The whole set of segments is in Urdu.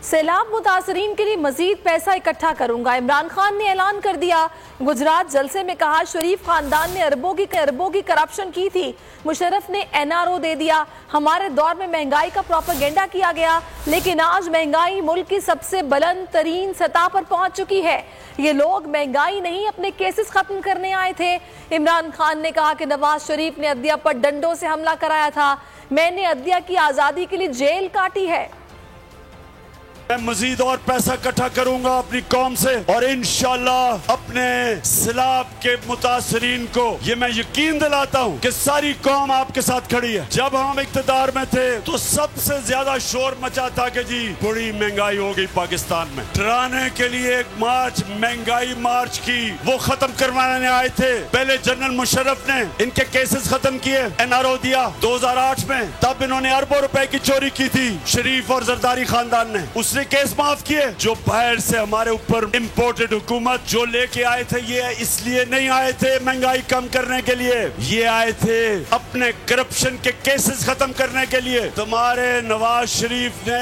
سیلاب متاثرین کے لیے مزید پیسہ اکٹھا کروں گا۔ عمران خان نے اعلان کر دیا۔ گجرات جلسے میں کہا شریف خاندان نے اربوں کی کرپشن کی تھی، مشرف نے NRO دے دیا۔ ہمارے دور میں مہنگائی کا پروپیگنڈا کیا گیا، لیکن آج مہنگائی ملک کی سب سے بلند ترین سطح پر پہنچ چکی ہے۔ یہ لوگ مہنگائی نہیں اپنے کیسز ختم کرنے آئے تھے۔ عمران خان نے کہا کہ نواز شریف نے عدلیہ پر ڈنڈوں سے حملہ کرایا تھا، میں نے عدلیہ کی آزادی کے لیے جیل کاٹی ہے۔ میں مزید اور پیسہ اکٹھا کروں گا اپنی قوم سے، اور انشاءاللہ اپنے سیلاب کے متاثرین کو یہ میں یقین دلاتا ہوں کہ ساری قوم آپ کے ساتھ کھڑی ہے۔ جب ہم اقتدار میں تھے تو سب سے زیادہ شور مچا تھا کہ جی بڑی مہنگائی ہو گئی پاکستان میں، ڈرانے کے لیے ایک مارچ، مہنگائی مارچ کی، وہ ختم کروانے آئے تھے۔ پہلے جنرل مشرف نے ان کے کیسز ختم کیے، NRO دیا 2008 میں، تب انہوں نے اربوں روپے کی چوری کی تھی شریف اور زرداری خاندان نے، اس نے کیس معاف کیے۔ جو باہر سے ہمارے اوپر امپورٹڈ حکومت جو لے کے آئے تھے، یہ اس لیے نہیں آئے تھے مہنگائی کم کرنے کے لیے، یہ آئے تھے اپنے کرپشن کے کیسز ختم کرنے کے لیے۔ تمہارے نواز شریف نے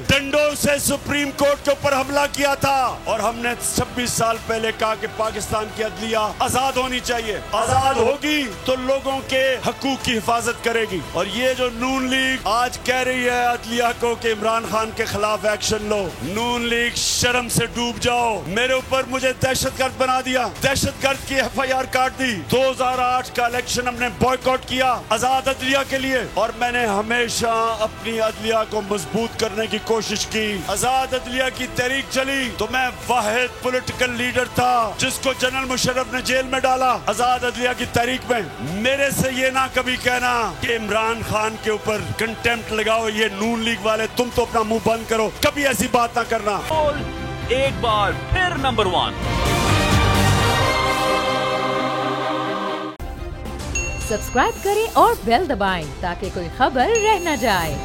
ڈنڈوں سے سپریم کورٹ کے اوپر حملہ کیا تھا، اور ہم نے 26 سال پہلے کہا کہ پاکستان کی عدلیہ آزاد ہونی چاہیے، آزاد ہوگی تو لوگوں کے حقوق کی حفاظت کرے گی۔ اور یہ جو نون لیگ آج کہہ رہی ہے عدلیہ کو کہ عمران خان کے خلاف ایکشن لو، نون لیگ شرم سے ڈوب جاؤ۔ میرے اوپر مجھے دہشت گرد بنا دیا، دہشت گرد کی FIR کاٹ دی۔ 2008 کا الیکشن ہم نے بائیکاٹ کیا آزاد عدلیہ کے لیے، اور میں نے ہمیشہ اپنی عدلیہ کو مضبوط کرنے کی کوشش کی۔ آزاد عدلیہ کی تحریک چلی تو میں واحد پولیٹیکل لیڈر تھا جس کو جنرل مشرف نے جیل میں ڈالا آزاد عدلیہ کی تحریک میں۔ میرے سے یہ نہ کبھی کہنا کہ عمران خان کے اوپر کنٹیمپٹ لگاؤ، یہ نون لیگ والے تم تو اپنا منہ بند کرو، کبھی ایسی بات نہ کرنا۔ ایک بار پھر نمبر 1 سبسکرائب کریں اور بیل دبائیں تاکہ کوئی خبر رہ نہ جائے۔